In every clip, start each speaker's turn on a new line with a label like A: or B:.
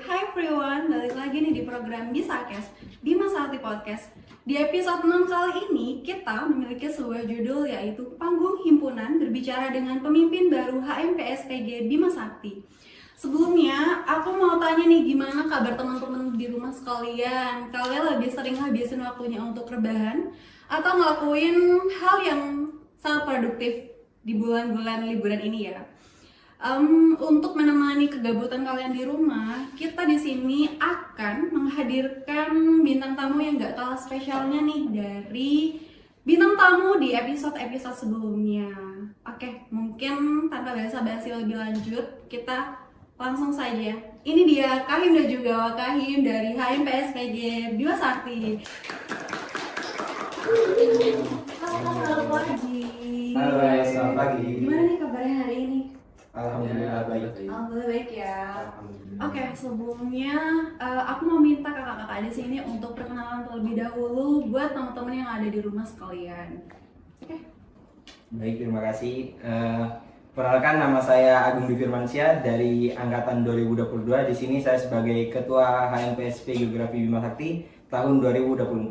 A: Hai everyone, balik lagi nih di program Bisakes, Bima Sakti Podcast. Di episode 6 kali ini, kita memiliki sebuah judul yaitu Panggung Himpunan berbicara dengan pemimpin baru HMPSPG Bima Sakti. Sebelumnya, aku mau tanya nih, gimana kabar teman-teman di rumah sekalian? Kalian lebih sering habisin waktunya untuk rebahan atau ngelakuin hal yang sangat produktif di bulan-bulan liburan ini ya? Untuk menemani kegabutan kalian di rumah, kita di sini akan menghadirkan bintang tamu yang gak kalah spesialnya nih dari bintang tamu di episode-episode sebelumnya. Oke, mungkin tanpa basa-basi lebih lanjut, kita langsung saja. Ini dia Kahim dan juga Wakahim dari HMPSPG Bima Sakti. Selamat pagi.
B: Halo, selamat pagi.
A: Gimana nih kabarnya hari ini?
B: Alhamdulillah baik.
A: Alhamdulillah baik ya.
B: Alhamdulillah.
A: Oke, sebelumnya aku mau minta kakak-kakak di sini untuk perkenalan terlebih dahulu buat teman-teman yang ada di rumah sekalian. Oke.
B: Baik, terima kasih. Perkenalkan, nama saya Agung Dwi Firmansyah dari angkatan 2022. Di sini saya sebagai Ketua HMPSP Geografi Bima Sakti tahun 2024.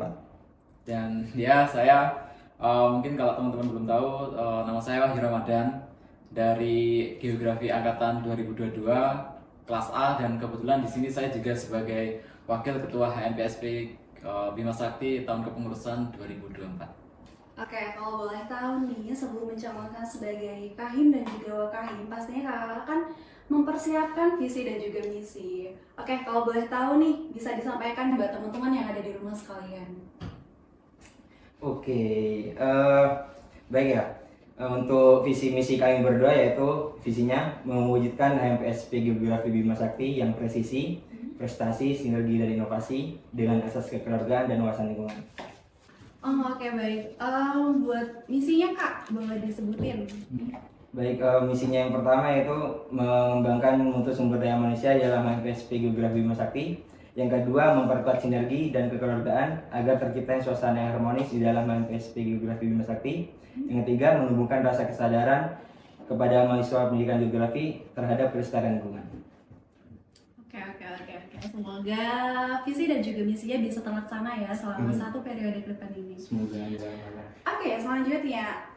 C: Dan ya saya mungkin kalau teman-teman belum tahu, nama saya Wahyu Ramadan dari Geografi angkatan 2022 kelas A, dan kebetulan di sini saya juga sebagai Wakil Ketua HMPSP Bima Sakti tahun kepengurusan 2024.
A: Oke, kalau boleh tahu nih, sebelum mencalonkan sebagai Kahim dan juga Wakahim, pastinya kakak kan mempersiapkan visi dan juga misi. Oke, kalau boleh tahu nih, bisa disampaikan buat teman-teman yang ada di rumah sekalian.
B: Oke, baik ya. Untuk visi misi kami berdua yaitu visinya mewujudkan HMPSP Geografi Bima Sakti yang presisi, prestasi, sinergi dan inovasi dengan asas kekeluargaan dan wawasan lingkungan.
A: Oke, baik. Buat misinya Kak, boleh disebutin?
B: Baik, misinya yang pertama yaitu mengembangkan mutu sumber daya manusia dalam HMPSP Geografi Bima Sakti. Yang kedua, memperkuat sinergi dan kekeluargaan agar tercipta suasana yang harmonis di dalam HMPSP Geografi Bima Sakti. Yang ketiga, menumbuhkan rasa kesadaran kepada mahasiswa pendidikan geografi terhadap kelestarian lingkungan.
A: Oke. Semoga visi dan juga misinya bisa terlaksana ya selama satu periode ke depan ini.
B: Semoga.
A: Oke, selanjutnya.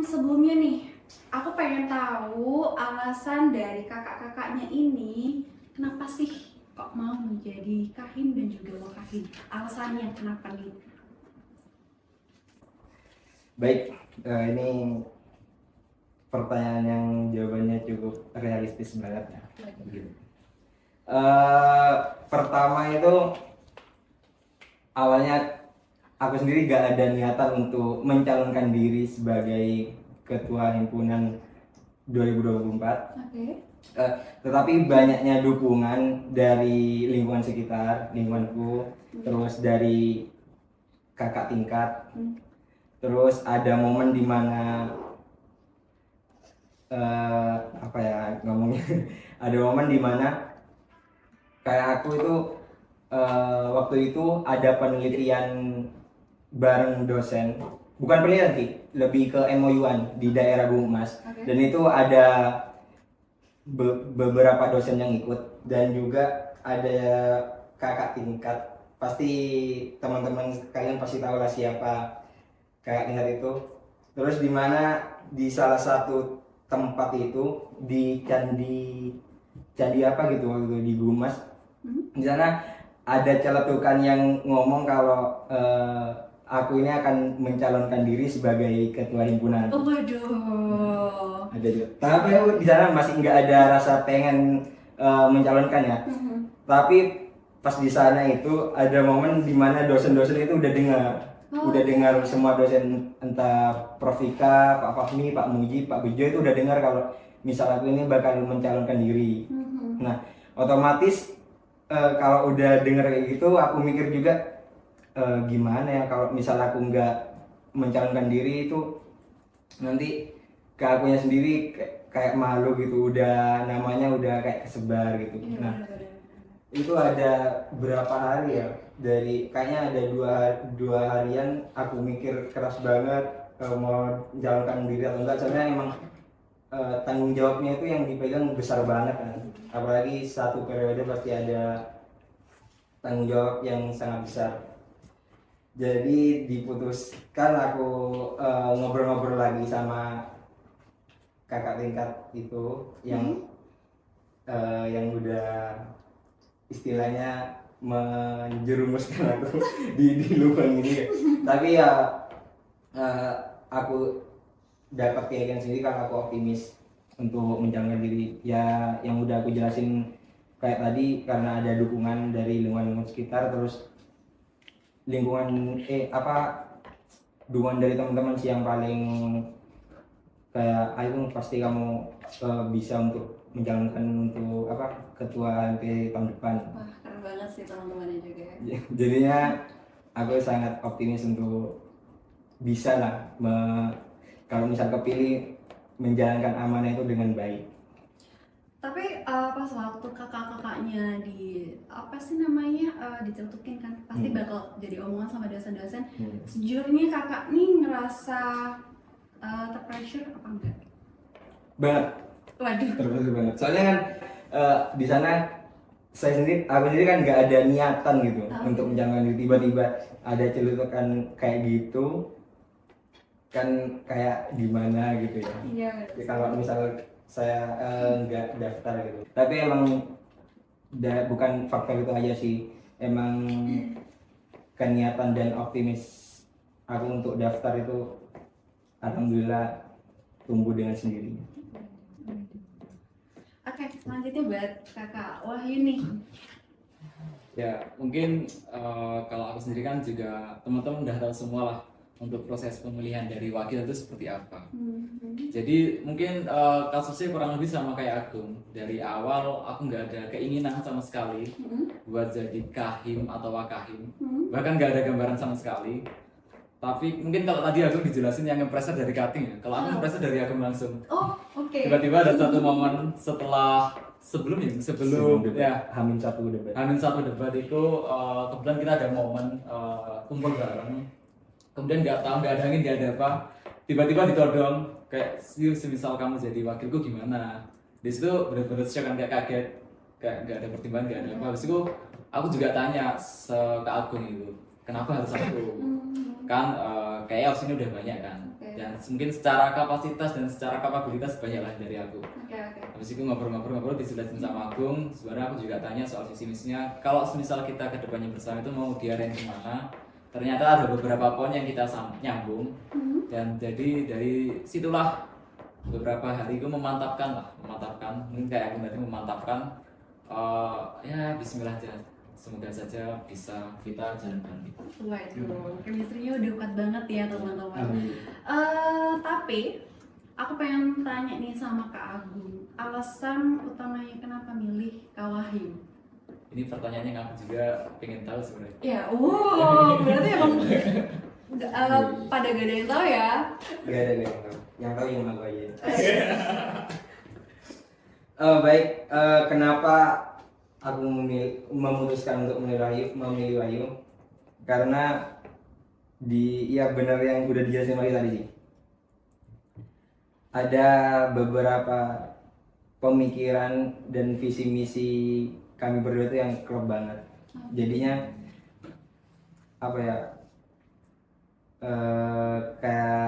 A: Sebelumnya nih, aku pengen tahu alasan dari kakak-kakaknya ini kenapa sih kok mau menjadi Kahim dan juga Wakahim? Alasannya kenapa nih?
B: Baik, ini pertanyaan yang jawabannya cukup realistis banget ya. Pertama itu awalnya aku sendiri gak ada niatan untuk mencalonkan diri sebagai ketua himpunan 2024.
A: Oke.
B: Tetapi banyaknya dukungan dari lingkungan sekitar, lingkunganku, terus dari kakak tingkat. Terus ada momen dimana ada momen dimana kayak aku itu waktu itu ada penelitian bareng dosen, bukan penelitian sih, lebih ke MOU-an di daerah Bungmas.
A: Oke.
B: Dan itu ada beberapa dosen yang ikut dan juga ada kakak tingkat. Pasti teman-teman kalian pasti tahu lah siapa kakak tingkat itu. Terus di mana di salah satu tempat itu di candi apa gitu waktu itu di Gumas. Di sana ada celetukan yang ngomong kalau aku ini akan mencalonkan diri sebagai ketua himpunan.
A: Oh, waduh.
B: Ada juga. Tapi aku di sana masih nggak ada rasa pengen mencalonkan ya. Tapi pas di sana itu ada momen di mana dosen-dosen itu udah dengar semua dosen, entah Prof Vika, Pak Fahmi, Pak Muji, Pak Bejo itu udah dengar kalau misal aku ini bakal mencalonkan diri. Nah, otomatis kalau udah dengar kayak gitu, aku mikir juga gimana ya kalau misal aku nggak mencalonkan diri itu nanti ke akunya sendiri kayak malu gitu, udah namanya udah kayak kesebar gitu. Nah, itu ada berapa hari ya, dari kayaknya ada dua harian aku mikir keras banget mau menjalankan diri atau enggak. Soalnya emang tanggung jawabnya itu yang dipegang besar banget kan, apalagi satu periode pasti ada tanggung jawab yang sangat besar. Jadi diputuskan aku ngobrol-ngobrol lagi sama kakak tingkat itu yang udah istilahnya menjerumuskan aku di lubang ini ya. Tapi ya aku dapat keyakinan sendiri karena aku optimis untuk menjalankan diri ya, yang udah aku jelasin kayak tadi, karena ada dukungan dari lingkungan sekitar, terus lingkungan dukungan dari teman-teman sih yang paling kayak ayo pasti kamu bisa untuk menjalankan untuk ketua MP tahun depan.
A: Wah, keren banget sih teman-temannya juga.
B: Jadinya aku sangat optimis untuk bisa lah kalau misal kepilih menjalankan amanah itu dengan baik.
A: Tapi pas waktu kakak-kakaknya dicetukin kan, pasti bakal jadi omongan sama dosen-dosen. Sejujurnya kakak nih ngerasa terpressure apa enggak?
B: Banget.
A: Waduh.
B: Terpressure banget. Soalnya kan di sana aku sendiri kan nggak ada niatan gitu untuk menjalankan diri, tiba-tiba ada celutukan kayak gitu kan, kayak gimana gitu ya.
A: Iya.
B: Ya, kalau misal saya nggak daftar gitu, tapi emang bukan faktor itu aja sih, emang keniatan dan optimis aku untuk daftar itu alhamdulillah tumbuh dengan sendirinya.
A: Oke, selanjutnya buat kakak Wahyu nih.
C: Ya mungkin kalau aku sendiri kan juga teman-teman udah tahu semua lah untuk proses pemilihan dari wakil itu seperti apa. Jadi mungkin kasusnya kurang lebih sama kayak Agung. Dari awal aku nggak ada keinginan sama sekali buat jadi kahim atau wakahim, bahkan nggak ada gambaran sama sekali. Tapi mungkin kalau tadi Agung dijelasin yang ngepreser dari cutting ya, kalau aku ngepreser dari Agung langsung.
A: Oh, oke.
C: Tiba-tiba ada satu momen sebelum ya
B: Hamin satu
C: debat itu kebetulan kita ada momen kumpul bareng, kemudian nggak ada angin, nggak ada apa, tiba-tiba ditodong kayak semisal kamu jadi wakilku gimana. Di situ benar-benar shock kan, kayak kaget, kayak nggak ada pertimbangan, nggak ada apa. Habis itu aku juga tanya ke Agung itu kenapa harus aku, kan kayaknya opsinya udah banyak kan, dan mungkin secara kapasitas dan secara kapabilitas banyak lah dari aku. Habis itu ngobrol-ngobrol dijelasin sama Agung. Sebenarnya aku juga tanya soal visi misinya, kalau misal kita ke depannya bersama itu mau diarahin kemana. Ternyata ada beberapa poin yang kita nyambung, dan jadi dari situlah beberapa hari itu memantapkan, mungkin kayak aku tadi memantapkan, ya Bismillah aja, semoga saja bisa kita jalankan.
A: Waduh, chemistry-nya udah kuat banget ya teman-teman. Tapi aku pengen tanya nih sama Kak Agung, alasan utamanya kenapa milih Kak Wahyu?
C: Ini pertanyaannya yang aku juga pengen tahu sebenarnya.
A: Ya, berarti emang pada gak ada yang tahu ya?
B: Gak ada yang tahu. Yang tahu yang aku aja. Baik, kenapa aku memutuskan untuk memilih Wahyu? Karena benar yang udah dijelasin Wahyu tadi sih. Ada beberapa pemikiran dan visi misi kami berdua itu yang klop banget. Jadinya kayak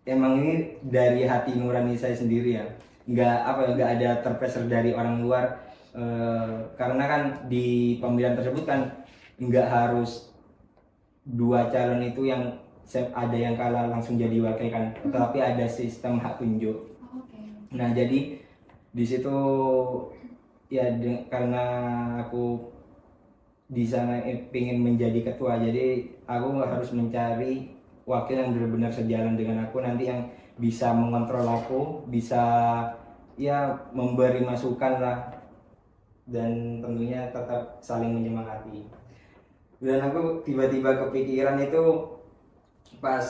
B: emang ini dari hati nurani saya sendiri ya, nggak ada terpressure dari orang luar. Karena kan di pemilihan tersebut kan nggak harus dua calon itu yang ada yang kalah langsung jadi wakil kan, tetapi ada sistem hak tunjuk. Nah jadi di situ ya karena aku di sana ingin menjadi ketua, jadi aku harus mencari wakil yang benar-benar sejalan dengan aku, nanti yang bisa mengontrol aku, bisa ya memberi masukan lah, dan tentunya tetap saling menyemangati. Dan aku tiba-tiba kepikiran itu pas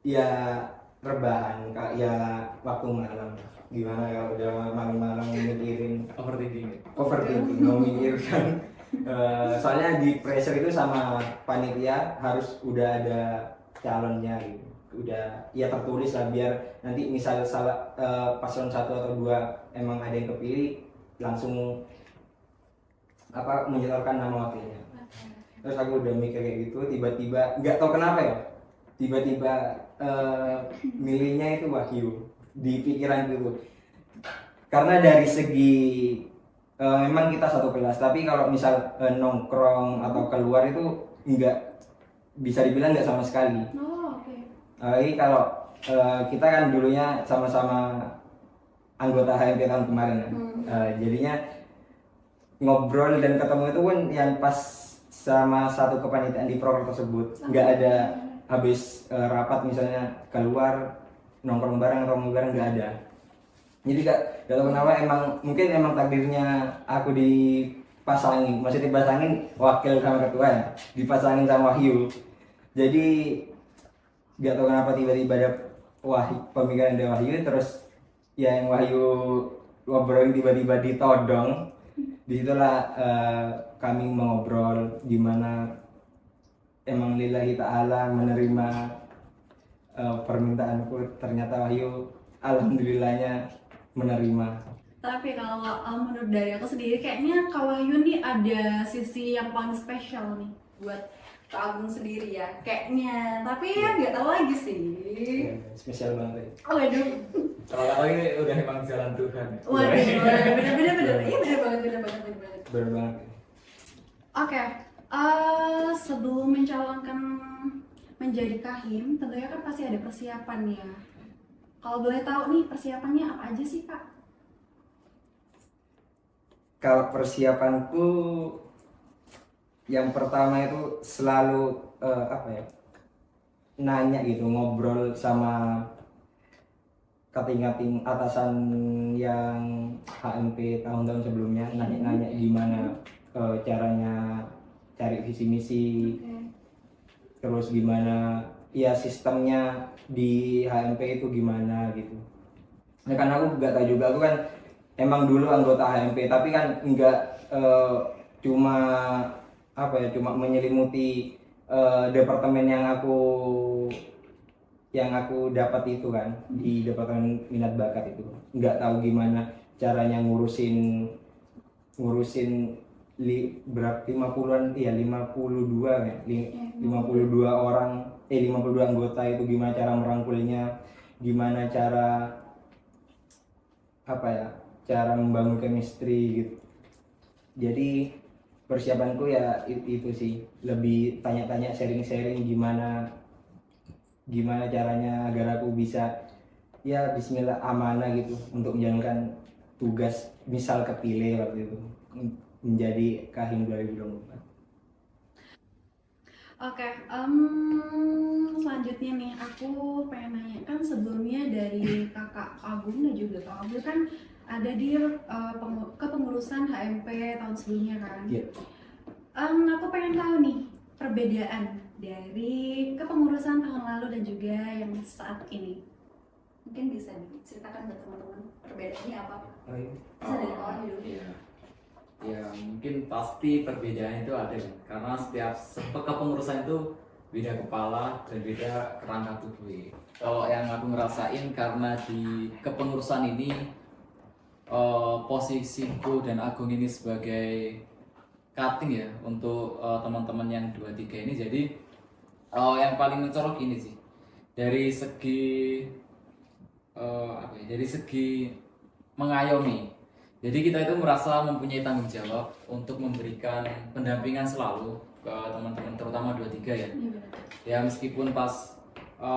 B: ya rebahan, ya waktu malam. Gimana kalau udah malam-malam mikirin overthinking memikirkan soalnya di pressure itu sama panitia harus udah ada calonnya gitu. udah ya tertulis lah, biar nanti misal salah paslon 1 atau 2 emang ada yang kepilih langsung menyetorkan nama wakilnya. Terus aku udah mikir kayak gitu, tiba-tiba nggak tahu kenapa ya, tiba-tiba milihnya itu Wahyu di pikiran itu. Karena dari segi memang kita satu kelas, tapi kalau misal nongkrong atau keluar itu nggak, bisa dibilang nggak sama sekali.
A: Oh, oke.
B: Ini kalau kita kan dulunya sama-sama anggota HMP tahun kemarin kan. Jadinya ngobrol dan ketemu itu pun yang pas sama satu kepanitiaan di proker tersebut. Nggak ada habis rapat misalnya keluar nongkrong bareng atau ngomong bareng, nggak ada. Jadi gak tahu kenapa, mungkin emang takdirnya aku dipasangin, maksudnya dipasangin wakil sama ketua ya, dipasangin sama Wahyu. Jadi gak tahu kenapa tiba-tiba ada pemikiran dari Wahyu, terus ya yang Wahyu ngobrol tiba-tiba ditodong. Disitulah kami mengobrol gimana emang lillahi ta'ala menerima permintaanku. Ternyata Wahyu alhamdulillahnya menerima.
A: Tapi kalau menurut dari aku sendiri, kayaknya Kak Wahyu nih ada sisi yang paling spesial nih buat Kak Agung sendiri ya, kayaknya. Tapi ya nggak tahu lagi sih.
B: Spesial banget.
A: Waduh.
C: Kalau ini udah emang jalan Tuhan.
A: Waduh, bener-bener. Iya bener banget.
B: Bener banget.
A: Oke, sebelum mencalonkan menjadi kahim, tentunya kan pasti ada persiapan ya. Kalau boleh tahu nih, persiapannya apa aja sih, Kak?
B: Kalau persiapanku yang pertama itu selalu nanya gitu, ngobrol sama kating-kating atasan yang HMP tahun-tahun sebelumnya, nanya-nanya gimana caranya cari visi misi, terus gimana ya sistemnya di HMP itu gimana gitu. Ya kan aku nggak tahu juga, aku kan emang dulu anggota HMP tapi kan nggak cuma cuma menyelimuti departemen yang aku dapat itu kan, di departemen minat bakat itu. Nggak tahu gimana caranya ngurusin berapa 50-an, iya 52 kan, 52 orang 52 anggota itu, gimana cara merangkulnya, gimana cara cara membangun chemistry gitu. Jadi persiapanku ya itu sih, lebih tanya-tanya, sharing-sharing gimana caranya agar aku bisa ya bismillah amanah gitu untuk menjalankan tugas, misal kepilih waktu itu menjadi kahim 2024.
A: Oke, selanjutnya nih aku pengen nanya, kan sebelumnya dari Kakak Agung dan juga Kak Abdul kan ada di kepengurusan HMP tahun sebelumnya kan?
B: Iya.
A: Aku pengen tahu nih perbedaan dari kepengurusan tahun lalu dan juga yang saat ini. Mungkin bisa diceritakan buat teman-teman perbedaannya apa? Bisa dari awal dulu.
C: Ya mungkin pasti perbedaan itu ada kan, karena setiap kepengurusan itu beda kepala dan beda kerangka tubuh. Kalau yang aku ngerasain, karena di kepengurusan ini posisiku dan Agung ini sebagai cutting ya untuk teman-teman yang 2-3 ini, jadi yang paling mencolok ini sih dari segi dari segi mengayomi. Jadi kita itu merasa mempunyai tanggung jawab untuk memberikan pendampingan selalu ke teman-teman, terutama 2-3 ya. Ya meskipun pas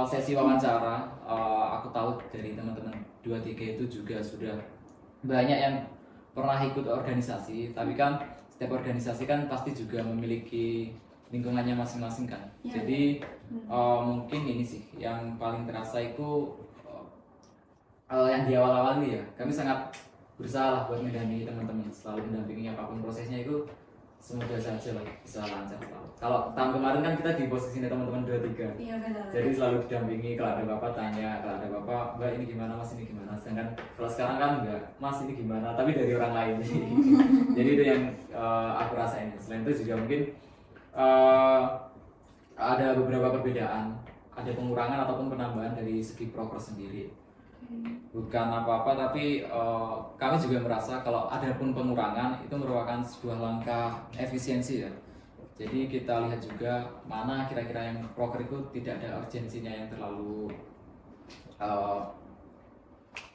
C: sesi wawancara aku tahu dari teman-teman 2-3 itu juga sudah banyak yang pernah ikut organisasi, tapi kan setiap organisasi kan pasti juga memiliki lingkungannya masing-masing kan.
A: Ya.
C: Jadi mungkin ini sih yang paling terasa itu yang di awal-awal ini ya, kami sangat berusaha lah buat mendampingi teman-teman, selalu mendampingi apapun prosesnya itu semoga saja lah bisa lancar selalu. Kalau tahun kemarin kan kita di posisi teman-teman 2-3,
A: Iya benar.
C: jadi selalu didampingi, kalau ada bapak tanya, kalau ada bapak mbak ini gimana, mas ini gimana. Sedangkan kalau sekarang kan enggak, mas ini gimana, tapi dari orang lain. Jadi itu yang aku rasain. Selain itu juga mungkin ada beberapa perbedaan ada pengurangan ataupun penambahan dari segi proker sendiri. Bukan apa-apa, tapi kami juga merasa kalau ada pun pengurangan itu merupakan sebuah langkah efisiensi ya. Jadi kita lihat juga mana kira-kira yang proker itu tidak ada urgensinya yang terlalu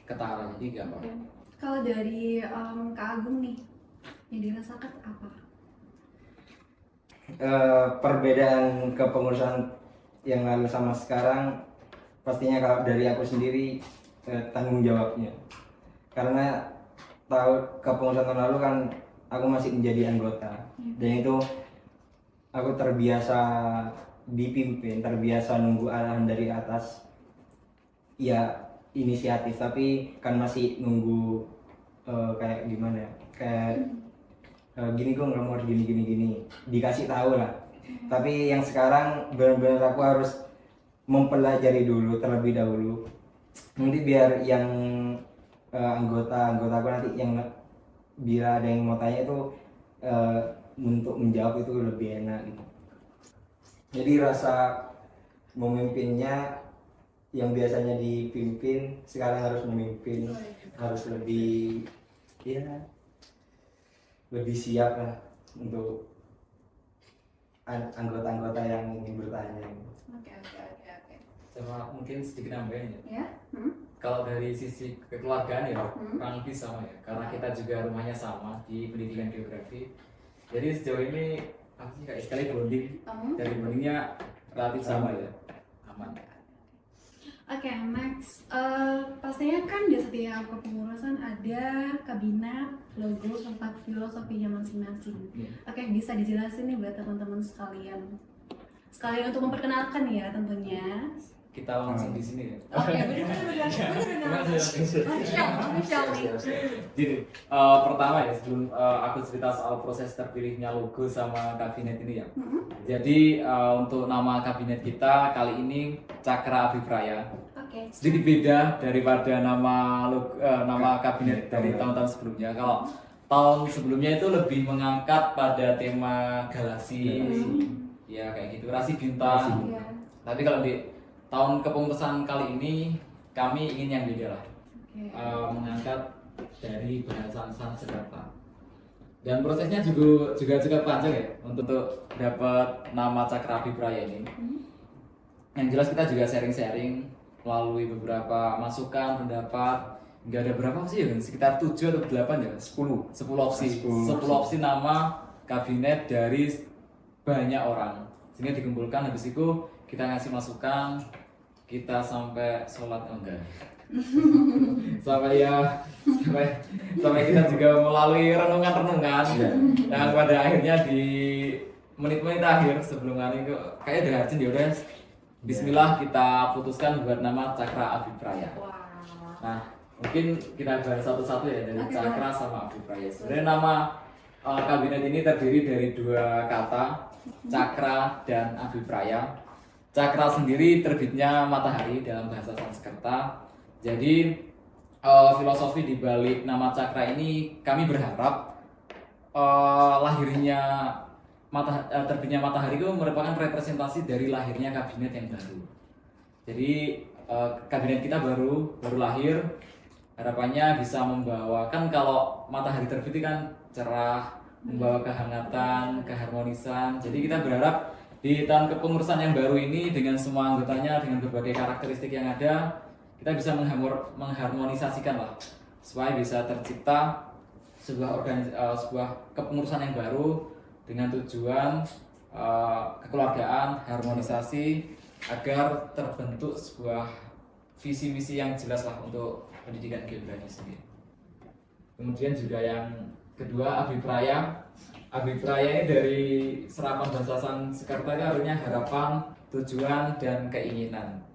C: ketara, jadi gak apa-apa.
A: Kalau dari Kak Agung nih, yang dirasakan apa?
B: Perbedaan kepengurusan yang lalu sama sekarang, pastinya kalau dari aku sendiri tanggung jawabnya. Karena kepengurusan tahun lalu kan aku masih menjadi anggota, dan itu aku terbiasa dipimpin, terbiasa nunggu arahan dari atas. Ya inisiatif, tapi kan masih nunggu kayak gimana ya, kayak gini gue nggak mau harus gini, dikasih tahu lah. Tapi yang sekarang benar-benar aku harus mempelajari dulu terlebih dahulu, nanti biar yang anggota aku nanti yang bila ada yang mau tanya itu untuk menjawab itu lebih enak gitu. Jadi rasa memimpinnya yang biasanya dipimpin sekarang harus memimpin, harus lebih lebih siap lah untuk anggota-anggota yang ingin bertanya.
A: Oke.
C: Sama mungkin sedikit nambahin ya.
A: Ya.
C: Kalau dari sisi kekeluargaan ya kurang lebih sama ya, karena kita juga rumahnya sama di pendidikan geografi. Jadi sejauh ini apa sih kayak sekali bonding, dari bondingnya relatif sama ya, aman.
A: Oke, next. Pastinya kan di setiap kepengurusan ada kabinet, logo, serta filosofinya masing-masing. Oke, bisa dijelasin nih buat teman-teman sekalian. Sekalian untuk memperkenalkan ya tentunya.
C: Kita langsung di sini ya.
A: Oke, benar. Official nih.
C: Jadi pertama ya, sebelum aku cerita soal proses terpilihnya logo sama kabinet ini ya. Jadi untuk nama kabinet kita kali ini Cakra Abipraya.
A: Oke.
C: Sedikit beda daripada nama kabinet dari tahun-tahun sebelumnya. Kalau tahun sebelumnya itu lebih mengangkat pada tema galaksi, ya kayak gitu, rasi bintang.
A: Iya.
C: Tapi kalau di tahun kepengurusan kali ini kami ingin yang beda lah. Mengangkat dari bahasa Sanskerta. Dan prosesnya juga cukup panjang ya untuk dapat nama Cakra Abipraya ini. Yang jelas kita juga sharing-sharing melalui beberapa masukan, pendapat. Nggak ada berapa sih ya, sekitar 7 atau 8 ya, 10 opsi. 10 opsi nama kabinet dari banyak orang. Sehingga dikumpulkan, habis itu kita ngasih masukan, kita sampai sholat enggak. sampai kita juga melalui renungan-renungan yang pada akhirnya di menit-menit akhir sebelum hari itu kayak udah rajin ya udah bismillah kita putuskan buat nama Cakra Abipraya. Nah mungkin kita bahas satu-satu ya dari Cakra sama Abipraya. Sebenarnya nama kabinet ini terdiri dari 2 kata, Cakra dan Abipraya. Cakra sendiri terbitnya matahari dalam bahasa Sanskerta. Jadi filosofi di balik nama Cakra ini kami berharap terbitnya matahari itu merupakan representasi dari lahirnya kabinet yang baru. Jadi kabinet kita baru lahir, harapannya bisa membawakan, kalau matahari terbit kan cerah, membawa kehangatan, keharmonisan. Jadi kita berharap di tahun kepengurusan yang baru ini dengan semua anggotanya, dengan berbagai karakteristik yang ada, kita bisa mengharmonisasikan lah supaya bisa tercipta sebuah kepengurusan yang baru dengan tujuan kekeluargaan, harmonisasi, agar terbentuk sebuah visi misi yang jelas lah untuk pendidikan geografi sendiri. Kemudian juga yang kedua, Abipraya. Abipraya ini dari serapan bahasa Sanskerta itu artinya harapan, tujuan, dan keinginan.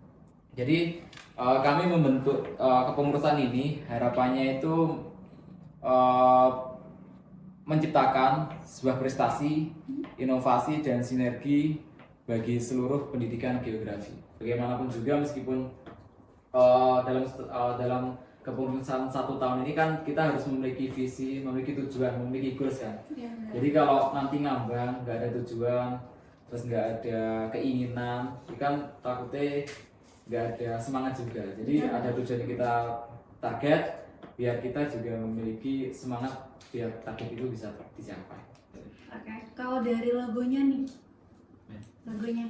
C: Jadi kami membentuk kepengurusan ini, harapannya itu menciptakan sebuah prestasi, inovasi, dan sinergi bagi seluruh pendidikan geografi. Bagaimanapun juga, meskipun dalam kepengurusan 1 tahun ini kan kita harus memiliki visi, memiliki tujuan, memiliki goals kan. Jadi kalau nanti ngambang, nggak ada tujuan, terus nggak ada keinginan, itu kan takutnya nggak ada semangat juga. Jadi ada tujuan yang kita target, biar kita juga memiliki semangat biar target itu bisa dicapai.
A: Oke, kalau dari logonya nih, logonya.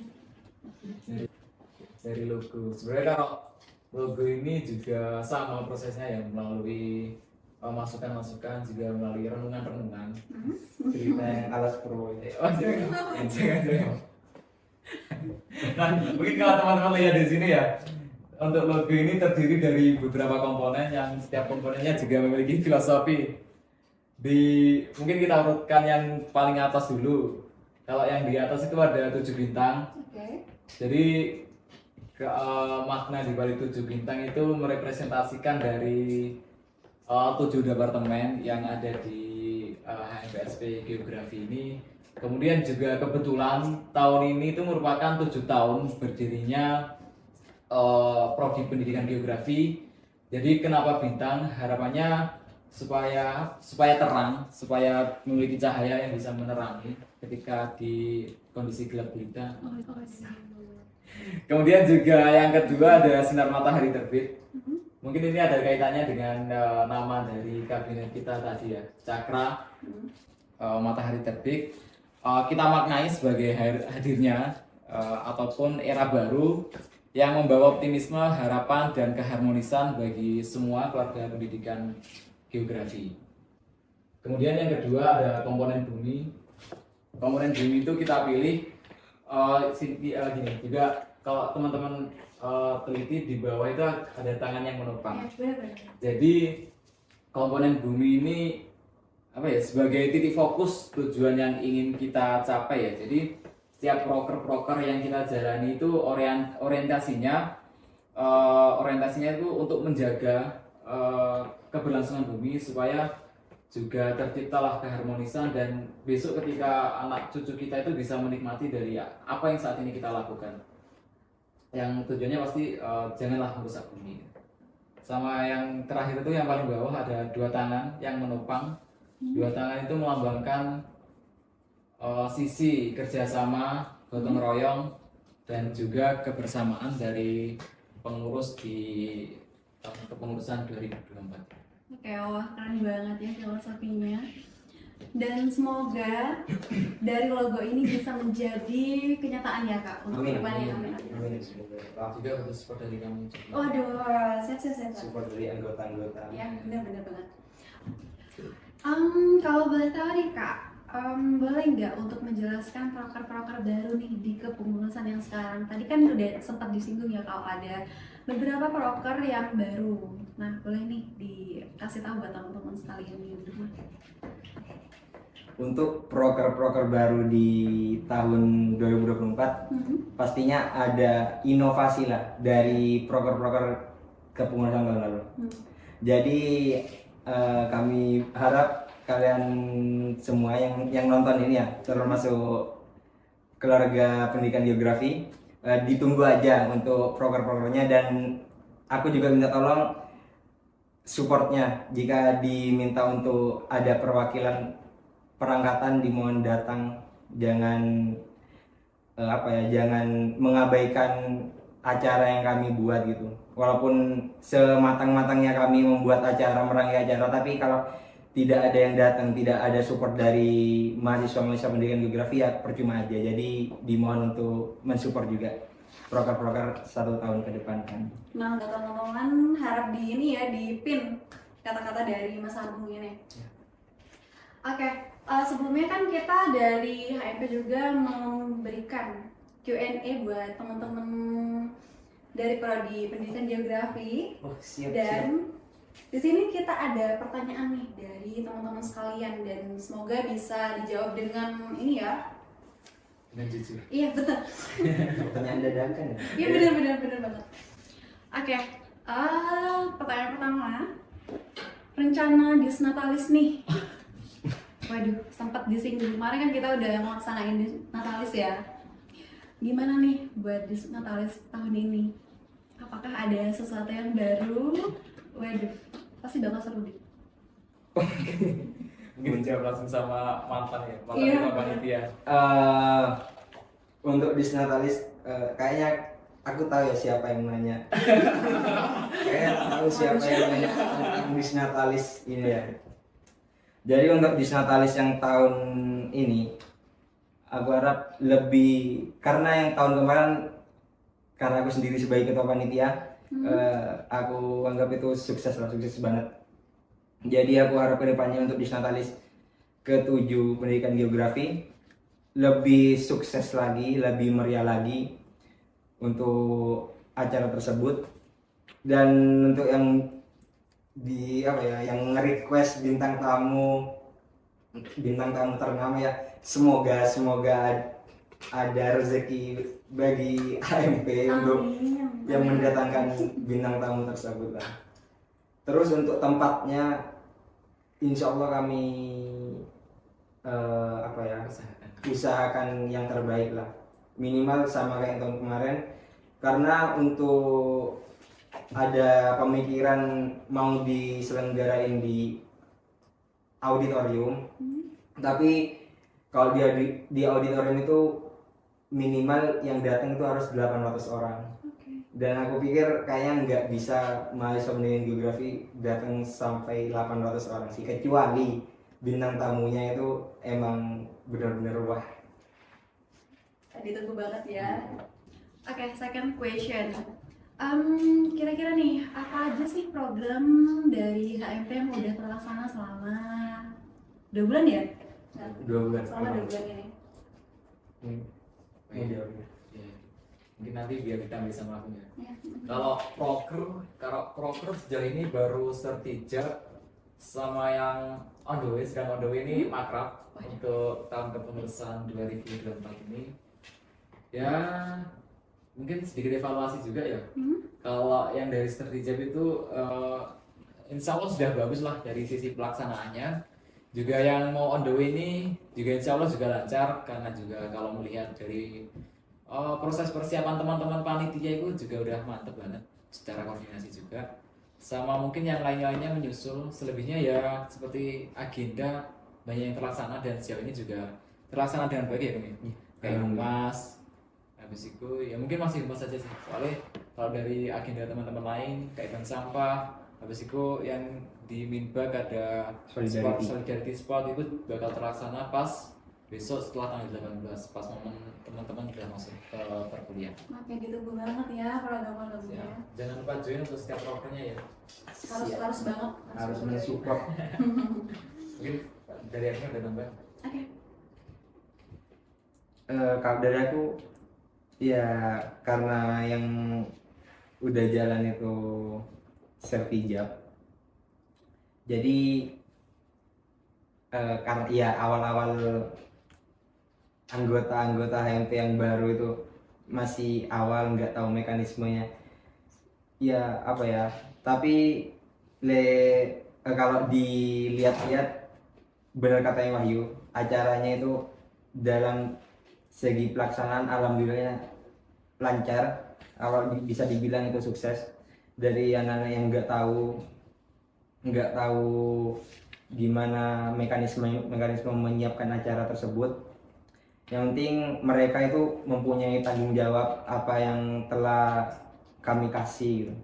C: Dari logo, sebenarnya kalau logo ini juga sama prosesnya ya, melalui masukan-masukan, juga melalui renungan-renungan.
B: Cerita yang alas pro ini.
C: Oh, jangan. Nah, mungkin kalau teman-teman lihat di sini ya, untuk logo ini terdiri dari beberapa komponen yang setiap komponennya juga memiliki filosofi. Mungkin kita urutkan yang paling atas dulu. Kalau yang di atas itu ada 7 bintang.
A: Oke.
C: Jadi makna di balik 7 bintang itu merepresentasikan dari 7 departemen yang ada di HMPSP Geografi ini. Kemudian juga kebetulan tahun ini itu merupakan 7 tahun berdirinya Prodi Pendidikan Geografi. Jadi kenapa bintang? Harapannya supaya terang, supaya memiliki cahaya yang bisa menerangi ketika di kondisi gelap gulita. Kemudian juga yang kedua ada sinar matahari terbit. Mungkin ini ada kaitannya dengan nama dari kabinet kita tadi ya, Cakra Matahari Terbit. Kita maknai sebagai hadirnya ataupun era baru yang membawa optimisme, harapan, dan keharmonisan bagi semua keluarga pendidikan geografi. Kemudian yang kedua ada komponen bumi. Komponen bumi itu kita pilih gini juga, kalau teman-teman teliti di bawah itu ada tangan yang menopang. Jadi komponen bumi ini sebagai titik fokus tujuan yang ingin kita capai ya. Jadi setiap proker yang kita jalani itu orientasinya itu untuk menjaga keberlangsungan bumi, supaya juga terciptalah keharmonisan, dan besok ketika anak cucu kita itu bisa menikmati dari apa yang saat ini kita lakukan. Yang tujuannya pasti janganlah merusak bumi. Sama yang terakhir itu yang paling bawah ada 2 tangan yang menopang. 2 tangan itu melambangkan sisi kerjasama, gotong royong, dan juga kebersamaan dari pengurus di tahun kepengurusan 2024.
A: Oke, wah keren banget ya filosofinya. Dan semoga dari logo ini bisa menjadi kenyataan ya Kak untuk kedepannya. Amin.
C: Juga butuh support dari kamu.
A: Waduh, set.
B: Support dari anggota-anggota.
A: Ya, benar banget. Kalau boleh tahu nih Kak, boleh nggak untuk menjelaskan proker-proker baru nih di kepengurusan yang sekarang? Tadi kan udah sempat disinggung ya kalau ada beberapa proker yang baru. Nah, boleh nih dikasih tahu buat teman-teman sekalian di rumah.
B: Untuk proker-proker baru di tahun 2024, pastinya ada inovasi lah dari proker-proker kepengurusan tahun lalu. Jadi kami harap kalian semua yang nonton ini ya, termasuk keluarga pendidikan geografi, ditunggu aja untuk proker-prokernya, dan aku juga minta tolong supportnya. Jika diminta untuk ada perwakilan perangkatan, dimohon datang, jangan jangan mengabaikan acara yang kami buat gitu. Walaupun sematang-matangnya kami membuat acara, merangkai acara, tapi kalau tidak ada yang datang, tidak ada support dari mahasiswa pendidikan geografi, ya percuma aja. Jadi dimohon untuk mensupport juga proker-proker 1 tahun ke depan kan.
A: Nah, untuk teman-teman harap di pin kata-kata dari Mas Agung ini. Oke, sebelumnya kan kita dari HMP juga memberikan Q&A buat teman-teman dari Prodi Pendidikan Geografi. Dan di sini kita ada pertanyaan nih dari teman-teman sekalian, dan semoga bisa dijawab dengan ini ya.
C: Dengan jujur.
A: Iya, betul.
B: Pertanyaan dadakan ya?
A: Iya, benar banget. Oke, pertanyaan pertama, rencana disnatalis nih. Waduh, sempat disinggung. Kemarin kan kita udah melaksanain disnatalis ya. Gimana nih buat disnatalis tahun ini? Apakah ada sesuatu yang baru? Waduh, pasti bakal seru deh.
C: Mungkin jawab langsung sama mantan ya,
A: Iya.
C: sama panitia.
B: Untuk disnatalis kayaknya aku tahu ya siapa yang nanya. Kayak tahu siapa yang nanya tentang disnatalis ini ya. Jadi untuk disnatalis yang tahun ini, aku harap lebih, karena yang tahun kemarin karena aku sendiri sebagai ketua panitia, aku anggap itu sukses banget. Jadi aku harap kedepannya untuk disnatalis ke-7 pendidikan geografi lebih sukses lagi, lebih meriah lagi untuk acara tersebut. Dan untuk yang yang nge-request bintang tamu ternama ya, semoga ada rezeki bagi HMP untuk yang mendatangkan bintang tamu tersebut lah. Terus untuk tempatnya, insya Allah kami usahakan yang terbaik lah, minimal sama kayak tahun kemarin, karena untuk ada pemikiran mau diselenggarain di auditorium, tapi kalau di auditorium itu minimal yang datang itu harus 800 orang. Dan aku pikir kayaknya nggak bisa mahasiswa pendidikan geografi datang sampai 800 orang sih, kecuali bintang tamunya itu emang benar-benar wah.
A: Ditunggu banget ya. Oke, second question. Kira-kira nih, apa aja sih program dari HMP yang udah terlaksana selama 2 bulan ya?
B: 2 bulan.
A: Selama 2 bulan ini.
C: Iya. Mungkin nanti biar kita bisa melakukannya.
A: Ya.
C: Kalau proker sejauh ini baru Sertijab sama yang on the way, sedang on the way ini makrab untuk tahun kepengurusan 2024 ini. Ya mungkin sedikit evaluasi juga ya. Kalau yang dari Sertijab itu insya Allah sudah bagus lah dari sisi pelaksanaannya. Juga yang mau on the way ini juga insya Allah juga lancar, karena juga kalau melihat dari proses persiapan teman-teman panitia itu juga udah mantep banget secara koordinasi juga. Sama mungkin yang lain-lainnya menyusul, selebihnya ya seperti agenda banyak yang terlaksana dan sejauh ini juga terlaksana dengan baik ya kami. Kayak humas, habis itu ya mungkin masih humas saja sih. Soalnya kalau dari agenda teman-teman lain kayak bank sampah, habis itu yang di Minbag ada solidarity spot itu bakal terlaksana pas besok setelah tanggal 18, pas momen teman-teman sudah masuk ke perkuliahan.
A: Oke, ditunggu banget ya program-programnya.
C: Ya, jangan lupa join untuk setiap programnya ya.
A: Harus banget.
B: Harus mensupport.
C: Mungkin dari aku ada nambah.
A: Oke.
B: Kalau dari aku ya, karena yang udah jalan itu Sertijab, jadi karena ya awal-awal anggota HMP yang baru itu masih awal, nggak tahu mekanismenya ya apa ya, tapi kalau dilihat-lihat benar katanya Wahyu, acaranya itu dalam segi pelaksanaan alhamdulillah lancar, kalau bisa dibilang itu sukses. Dari anak-anak yang nggak tahu gimana mekanisme menyiapkan acara tersebut, yang penting mereka itu mempunyai tanggung jawab apa yang telah kami kasih gitu.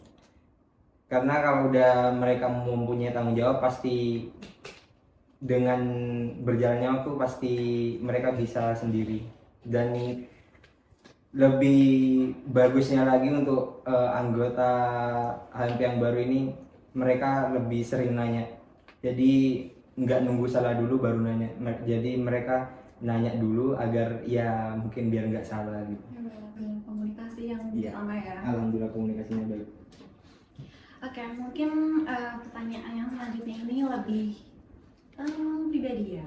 B: Karena kalau udah mereka mempunyai tanggung jawab, pasti dengan berjalannya waktu pasti mereka bisa sendiri. Dan lebih bagusnya lagi untuk anggota HMP yang baru ini, mereka lebih sering nanya, jadi nggak nunggu salah dulu baru nanya. Jadi mereka nanya dulu agar ya mungkin biar nggak salah gitu.
A: Komunikasi yang utama ya.
B: Alhamdulillah komunikasinya baik.
A: Oke, mungkin pertanyaan yang selanjutnya ini lebih pribadi ya.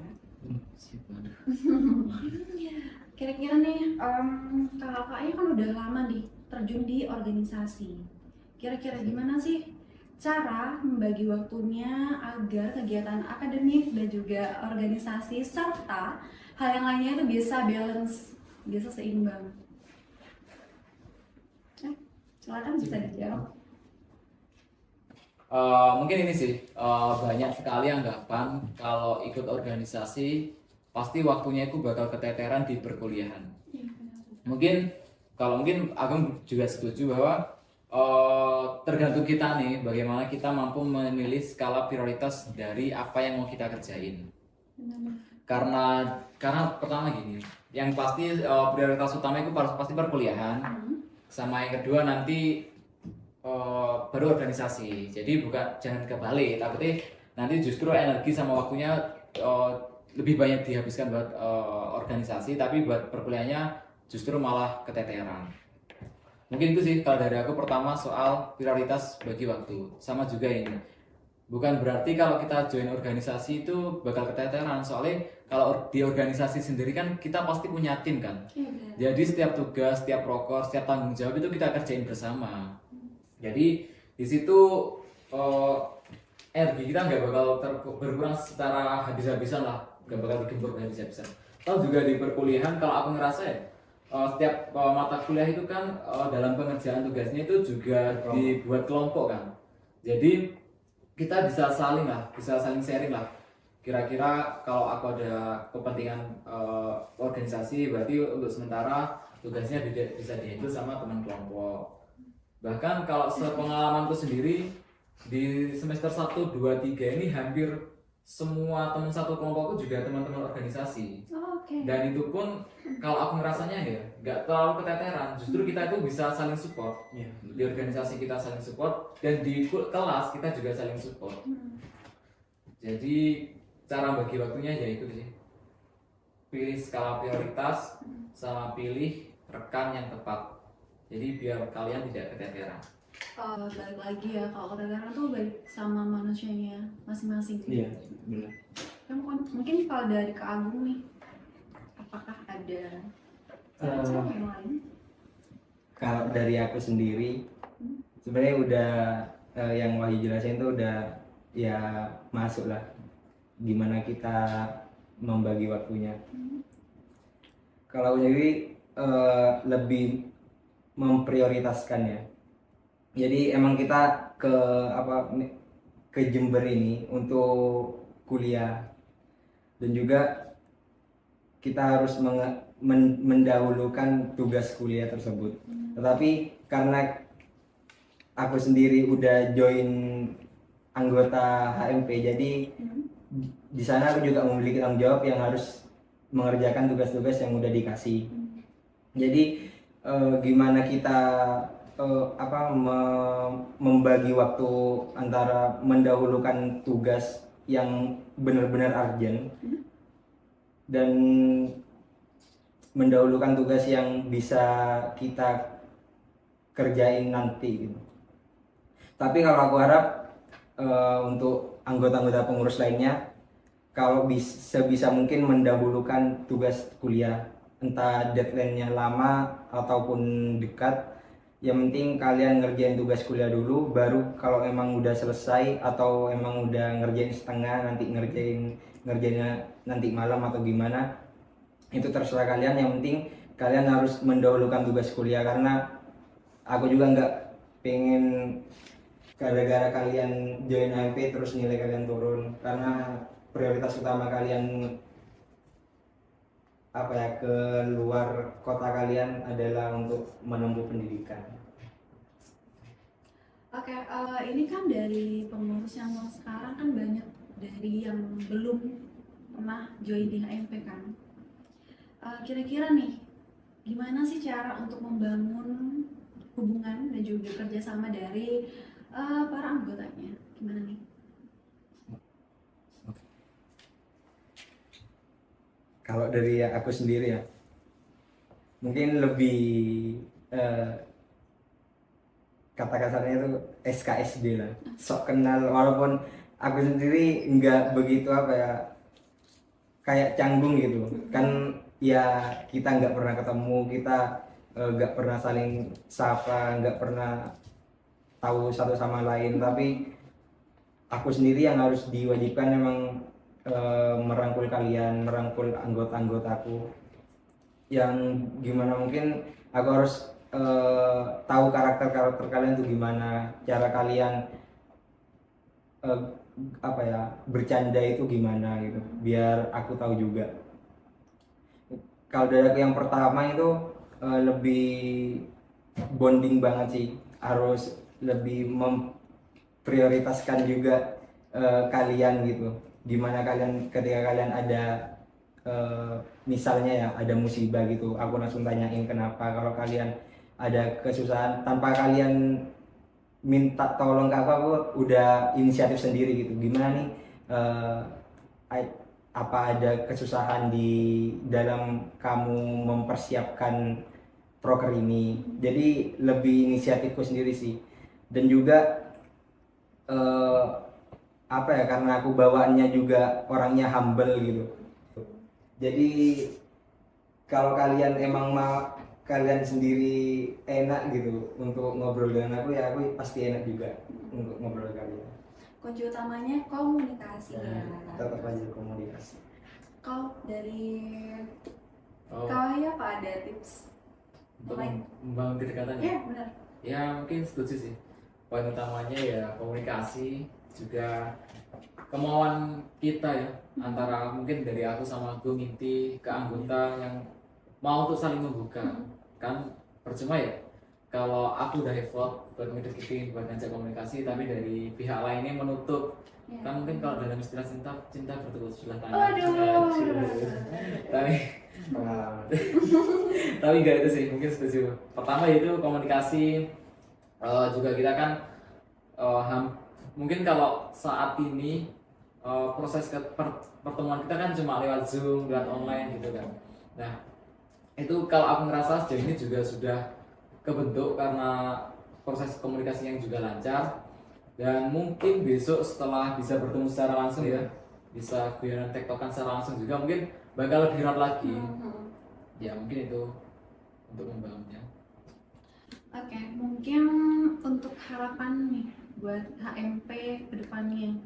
A: Kira-kira nih, kakaknya kan udah lama terjun di organisasi. Kira-kira gimana sih cara membagi waktunya agar kegiatan akademik dan juga organisasi serta hal yang lainnya itu bisa balance, bisa seimbang? Silakan bisa dijawab.
C: Mungkin ini sih, banyak sekali anggapan kalau ikut organisasi pasti waktunya itu bakal keteteran di perkuliahan. Mungkin kalau mungkin Agung juga setuju bahwa tergantung kita nih bagaimana kita mampu memilih skala prioritas dari apa yang mau kita kerjain. Karena pertama gini, yang pasti prioritas utama itu pasti perkuliahan, sama yang kedua nanti baru organisasi. Jadi jangan kebalik, tapi nanti justru energi sama waktunya lebih banyak dihabiskan buat organisasi, tapi buat perkuliahannya justru malah keteteran. Mungkin itu sih kalau dari aku. Pertama soal prioritas bagi waktu. Sama juga ini, bukan berarti kalau kita join organisasi itu bakal keteteran, soalnya kalau di organisasi sendiri kan kita pasti punya tim kan. Jadi setiap tugas, setiap proker, setiap tanggung jawab itu kita kerjain bersama. Jadi di situ energi kita nggak bakal berkurang secara habis-habisan lah, nggak bakal digembur habis-habisan. Tahu juga di perkuliahan kalau aku ngerasa ya, setiap mata kuliah itu kan dalam pengerjaan tugasnya itu juga dibuat kelompok kan. Jadi kita bisa saling sharing lah. Kira-kira kalau aku ada kepentingan organisasi, berarti untuk sementara tugasnya bisa dihandle sama teman kelompok. Bahkan kalau sepengalamanku sendiri di semester 1, 2, 3 ini hampir semua teman satu kelompokku juga teman-teman organisasi. Dan itu pun kalau aku ngerasanya ya nggak terlalu keteteran, justru kita itu bisa saling support. Di organisasi kita saling support, dan di kelas kita juga saling support. Jadi cara bagi waktunya ya itu sih, pilih skala prioritas sama pilih rekan yang tepat, jadi biar kalian tidak keteteran.
A: Balik lagi ya, kalau keteteran tuh balik sama manusianya masing-masing.
B: Iya, benar.
A: Ya, mungkin kalau dari Kak Agung nih, apakah ada cara yang lain?
B: Kalau dari aku sendiri, sebenarnya udah yang Wahyu jelasin tuh udah ya masuk lah gimana kita membagi waktunya. Kalau jadi lebih memprioritaskan ya. Jadi emang kita ke Jember ini untuk kuliah, dan juga kita harus mendahulukan tugas kuliah tersebut. Tetapi karena aku sendiri udah join anggota HMP, jadi di sana aku juga memiliki tanggung jawab yang harus mengerjakan tugas-tugas yang udah dikasih. Jadi gimana kita membagi waktu antara mendahulukan tugas yang benar-benar urgent dan mendahulukan tugas yang bisa kita kerjain nanti gitu. Tapi kalau aku harap untuk anggota-anggota pengurus lainnya, kalau sebisa mungkin mendahulukan tugas kuliah, entah deadline-nya lama ataupun dekat. Yang penting kalian ngerjain tugas kuliah dulu, baru kalau emang udah selesai atau emang udah ngerjain setengah, nanti ngerjainnya nanti malam atau gimana, itu terserah kalian. Yang penting kalian harus mendahulukan tugas kuliah, karena aku juga nggak pengen gara-gara kalian join HMP terus nilai kalian turun, karena prioritas utama kalian ke luar kota kalian adalah untuk menempuh pendidikan.
A: Oke, ini kan dari pengurus yang sekarang kan banyak dari yang belum pernah join di HMP kan. Kira-kira nih, gimana sih cara untuk membangun hubungan dan juga kerjasama dari para anggotanya? Gimana nih?
B: Kalau dari aku sendiri ya, mungkin lebih kata-katanya itu SKSD lah, sok kenal. Walaupun aku sendiri nggak begitu kayak canggung gitu kan ya, kita nggak pernah ketemu, kita nggak pernah saling sapa, nggak pernah tahu satu sama lain. Tapi aku sendiri yang harus diwajibkan memang merangkul kalian, merangkul anggota-anggotaku, yang gimana mungkin aku harus tahu karakter kalian tuh gimana, cara kalian bercanda itu gimana gitu, biar aku tahu juga. Kalau dari aku yang pertama itu lebih bonding banget sih, harus lebih memprioritaskan juga kalian gitu. Gimana kalian ketika kalian ada misalnya ya ada musibah gitu, aku langsung tanyain kenapa. Kalau kalian ada kesusahan tanpa kalian minta tolong ke aku udah inisiatif sendiri gitu. Gimana nih apa ada kesusahan di dalam kamu mempersiapkan proker ini, jadi lebih inisiatifku sendiri sih. Dan juga apa ya, karena aku bawaannya juga orangnya humble gitu, jadi kalau kalian emang mau kalian sendiri enak gitu untuk ngobrol dengan aku, ya aku pasti enak juga untuk ngobrol dengan kalian.
A: Kunci utamanya komunikasi ya.
B: Tetap aja komunikasi.
A: Kau dari
C: Oh,
A: kau ya apa ada tips?
C: untuk
A: Lain.
C: membangun kedekatan ya?
A: Ya benar.
C: Ya mungkin setuju sih. Poin utamanya ya komunikasi, juga kemauan kita ya, antara mungkin dari aku sama Gung Inti ke anggota yang mau untuk saling membuka. Kan percuma ya kalau aku udah effort buat ngedeketin, buat ngajak komunikasi, tapi dari pihak lainnya menutup.
A: Ya.
C: Kan mungkin kalau dalam istilah cinta bertepuk sebelah tangan.
A: Waduh.
C: Tapi
B: Pengalaman.
C: tapi enggak itu sih, mungkin setuju. Pertama itu komunikasi. Juga kita kan mungkin kalau saat ini proses pertemuan kita kan cuma lewat Zoom, lewat online gitu kan. Nah itu kalau aku ngerasa sejauh ini juga sudah kebentuk karena proses komunikasi yang juga lancar. Dan mungkin besok setelah bisa bertemu secara langsung ya, bisa guyonan tektokan secara langsung juga, mungkin bakal lebih erat lagi. Ya mungkin itu untuk membangunnya.
A: Oke, mungkin untuk harapan nih buat HMP ke depannya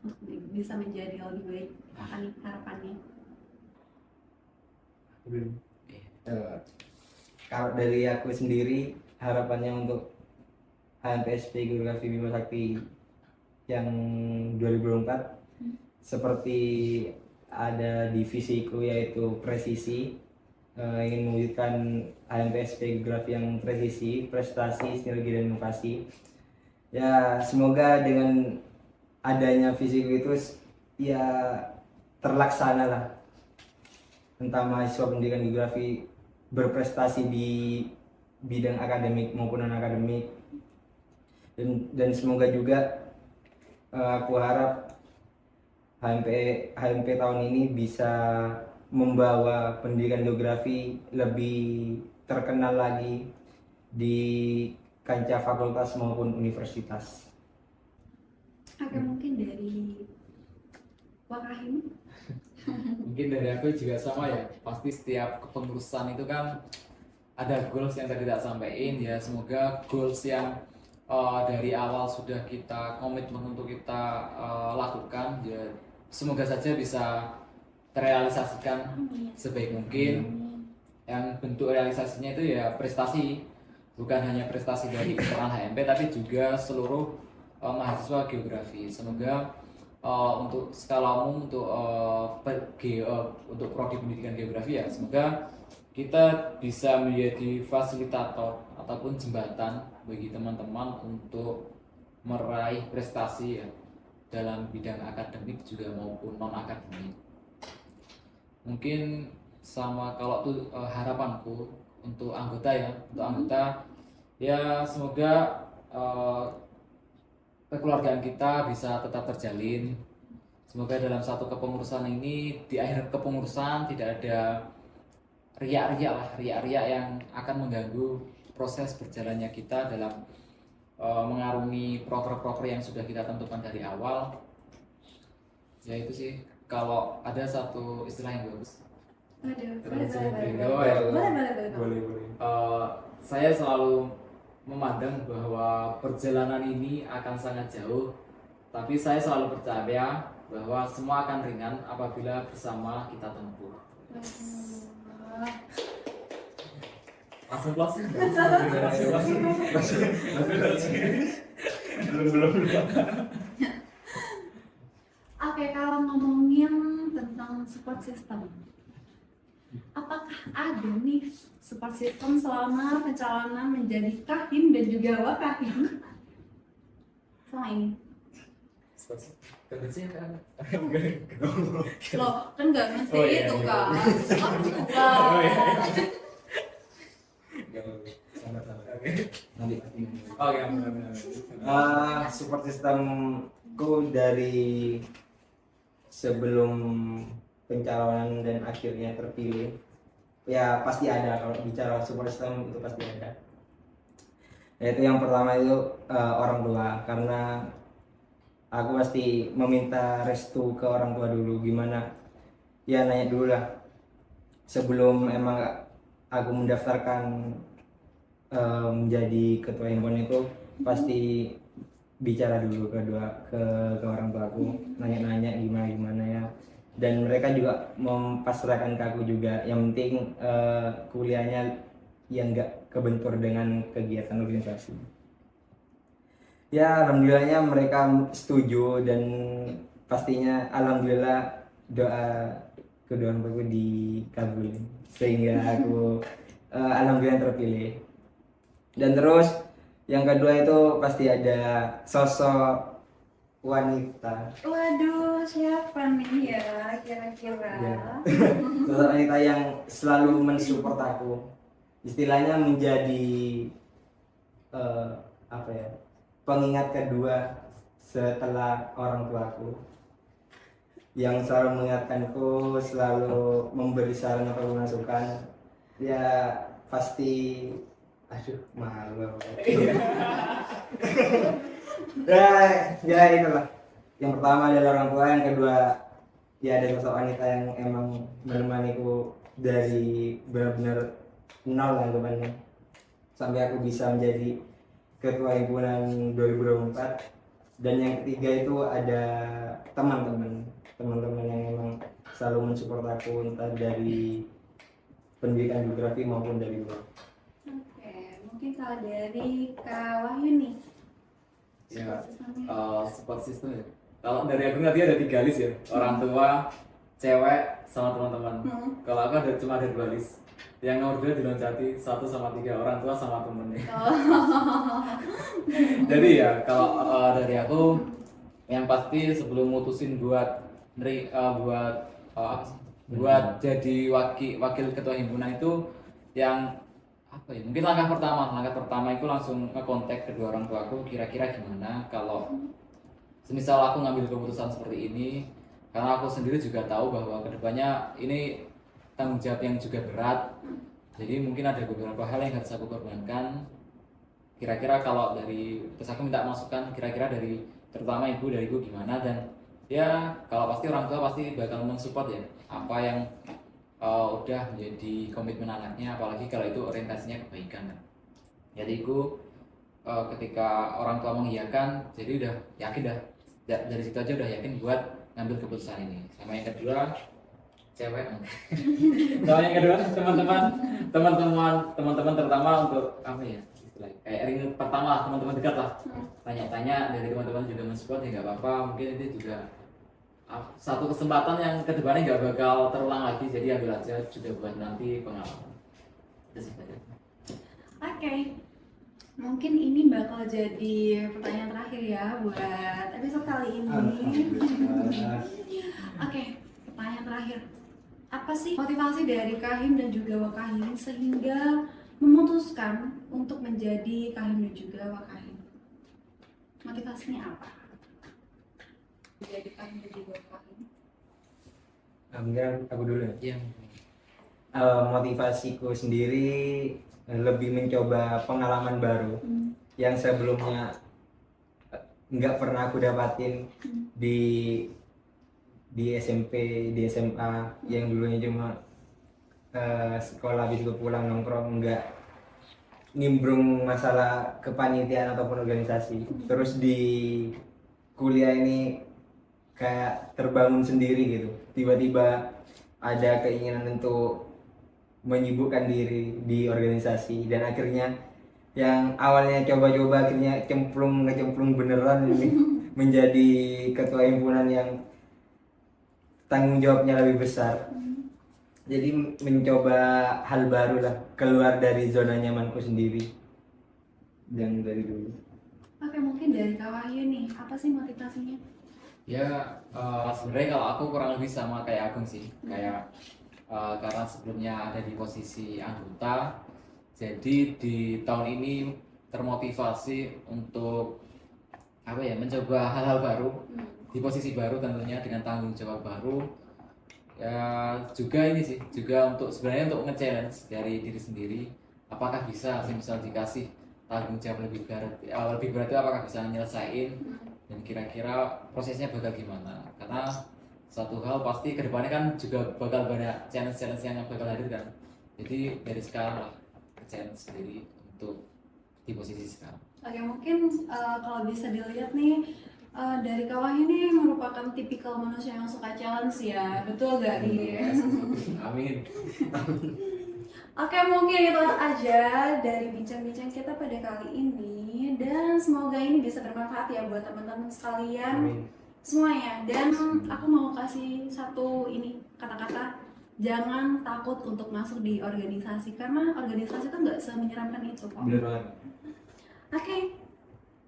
A: untuk bisa menjadi lebih baik, apa nih harapannya?
B: Kalau dari aku sendiri, harapannya untuk HMPSP Geografi Bima Sakti yang 2024 seperti ada divisiku yaitu presisi, ingin mewujudkan HMPSP Geografi yang presisi, prestasi, sinergi dan inovasi. Ya semoga dengan adanya visiku itu ya terlaksana lah, entah mahasiswa pendidikan geografi berprestasi di bidang akademik maupun non akademik. Dan semoga juga aku harap HMP tahun ini bisa membawa pendidikan geografi lebih terkenal lagi di kancah fakultas maupun universitas.
A: Oke, mungkin dari Wakahim.
C: Mungkin dari aku juga sama ya, pasti setiap kepengurusan itu kan ada goals yang tadi tak sampaikan ya. Semoga goals yang dari awal sudah kita komitmen untuk kita lakukan ya, semoga saja bisa terrealisasikan sebaik mungkin. Yang bentuk realisasinya itu ya prestasi, bukan hanya prestasi dari internal HMP tapi juga seluruh mahasiswa geografi. Semoga untuk skala umum, untuk untuk prodi pendidikan geografi ya, semoga kita bisa menjadi fasilitator ataupun jembatan bagi teman-teman untuk meraih prestasi ya, dalam bidang akademik juga maupun non akademik. Mungkin sama kalau tuh harapanku untuk anggota ya, untuk anggota ya, semoga kekeluargaan kita bisa tetap terjalin. Semoga dalam satu kepengurusan ini, di akhir kepengurusan tidak ada riak-riak yang akan mengganggu proses berjalannya kita dalam mengarungi proker-proker yang sudah kita tentukan dari awal. Ya itu sih, kalau ada satu istilah yang bagus.
A: Boleh.
C: Saya selalu memandang bahwa perjalanan ini akan sangat jauh, tapi saya selalu percaya bahwa semua akan ringan apabila bersama kita tempuh. Langsung closing. Belum.
A: Oke, kalau ngomongin tentang support system, apakah ada nih support system selama pencalonan menjadi kahim dan juga wakahim selama ini? Loh, kan nggak mesti
C: Oh, iya,
A: itu
C: iya.
A: kan.
C: Oh, iya.
B: Nanti.
C: Oh ya benar-benar.
B: Support systemku dari sebelum pencalonan dan akhirnya terpilih, ya pasti ada. Kalau bicara support system itu pasti ada. Yaitu yang pertama itu orang tua, karena aku pasti meminta restu ke orang tua dulu. Gimana ya, nanya dulu lah sebelum emang aku mendaftarkan menjadi ketua himpunan itu, pasti bicara dulu ke orang tua aku, nanya-nanya gimana ya, dan mereka juga mempasrahkan ke aku juga. Yang penting kuliahnya yang enggak kebentur dengan kegiatan organisasi. Ya alhamdulillahnya mereka setuju, dan pastinya alhamdulillah doa kedua orang tuaku dikabulin sehingga aku alhamdulillah terpilih. Dan terus yang kedua itu pasti ada sosok wanita.
A: Waduh, siapa nih ya kira-kira?
B: Ya. Sosok wanita yang selalu mensupport aku, istilahnya menjadi apa ya, pengingat kedua setelah orang tuaku, yang selalu mengingatkanku, selalu memberi saran atau masukan. Ya pasti, aduh malu. Ya itulah. Yang pertama adalah orang tua, yang kedua ya ada sosok wanita yang emang menemaniku dari benar-benar nol lah anggapannya, sampai aku bisa menjadi ketua himpunan 2024. Dan yang ketiga itu ada teman-teman yang emang selalu mensupport aku, entah dari pendidikan geografi maupun dari luar.
A: Oke, mungkin kalau dari Kak Wahyu nih.
C: Ya,
A: Support systemnya.
C: support system ya. Kalau dari aku nanti ada 3 list ya, orang tua, cewek, sama teman-teman. Kalau aku cuma ada 2 list. Yang nomor 2 diloncati 1 sama 3, orang tua sama temennya. Jadi ya kalau dari aku, yang pasti sebelum mutusin buat buat jadi wakil ketua himpunan itu, yang apa ya, mungkin langkah pertama itu langsung ngekontak kedua orang tuaku, kira-kira gimana kalau semisal aku ngambil keputusan seperti ini, karena aku sendiri juga tahu bahwa kedepannya ini tanggung jawab yang juga berat. Jadi mungkin ada beberapa hal yang harus aku korbankan. Kira-kira kalau terus aku minta masukan, kira-kira dari terutama dari ibu gimana, dan ya kalau pasti orang tua pasti bakal mensupport ya apa yang udah menjadi komitmen anaknya, apalagi kalau itu orientasinya kebaikan. Jadi ketika orang tua mengiyakan, jadi udah yakin dari situ aja udah yakin buat ngambil keputusan ini. Sama yang kedua cewek. Sama yang kedua teman-teman terutama untuk apa ya, kayak ring pertama lah, teman-teman dekat lah, tanya-tanya dari teman-teman juga mensupport, ya nggak apa-apa, mungkin itu juga satu kesempatan yang kedepannya nggak bakal terulang lagi, jadi ambil aja juga buat nanti pengalaman.
A: Oke, mungkin ini bakal jadi pertanyaan terakhir ya buat episode kali ini. Oke, pertanyaan terakhir. Apa sih motivasi dari Kahim dan juga Wakahim sehingga memutuskan untuk menjadi Kahim dan juga Wakahim? Motivasinya apa? Menjadi Kahim dan juga Wakahim.
B: Mungkin aku dulu ya.
C: Iya.
B: Motivasiku sendiri lebih mencoba pengalaman baru yang sebelumnya nggak pernah aku dapatin di SMP, di SMA, yang dulunya cuma sekolah habis itu pulang nongkrong, nggak nimbrung masalah kepanitiaan ataupun organisasi. Terus di kuliah ini kayak terbangun sendiri gitu, tiba-tiba ada keinginan untuk menyibukkan diri di organisasi, dan akhirnya yang awalnya coba-coba akhirnya ngecemplung beneran ini menjadi ketua himpunan yang tanggung jawabnya lebih besar. Jadi mencoba hal baru lah, keluar dari zona nyamanku sendiri yang dari dulu.
A: Oke, mungkin dari Kak Wahyu nih, apa sih motivasinya?
C: Ya, sebenarnya kalau aku kurang lebih sama kayak Agung sih, kayak karena sebelumnya ada di posisi anggota, jadi di tahun ini termotivasi untuk apa ya, mencoba hal-hal baru di posisi baru tentunya dengan tanggung jawab baru. Ya juga ini sih, juga untuk sebenarnya untuk nge-challenge dari diri sendiri, apakah bisa sih misal dikasih tanggung jawab lebih berat, lebih berat itu apakah bisa nyelesain dan kira-kira prosesnya bakal gimana, karena satu hal pasti kedepannya kan juga bakal banyak challenge-challenge yang bakal hadir kan, jadi dari sekarang lah challenge sendiri untuk di posisi sekarang.
A: Oke, mungkin kalau bisa dilihat nih, dari Kak Wahyu ini merupakan tipikal manusia yang suka challenge ya, betul gak nih?
C: Amin.
A: Oke, mungkin itu aja dari bincang-bincang kita pada kali ini, dan semoga ini bisa bermanfaat ya buat teman-teman sekalian.
B: Amin.
A: Semuanya. Dan aku mau kasih satu ini kata-kata, jangan takut untuk masuk di organisasi, karena organisasi itu nggak semenyeramkan itu kok.
B: Bener banget.
A: Oke,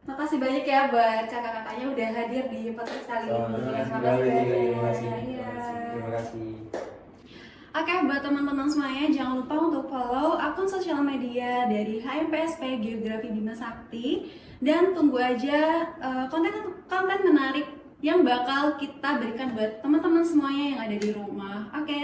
A: makasih banyak ya buat kakak-kakaknya udah hadir di podcast kali ini.
B: Terima kasih.
A: Iya.
B: Terima kasih.
A: Oke, buat teman-teman semuanya jangan lupa untuk follow akun sosial media dari HMPSP Geografi Bima Sakti, dan tunggu aja konten-konten menarik yang bakal kita berikan buat teman-teman semuanya yang ada di rumah. Oke,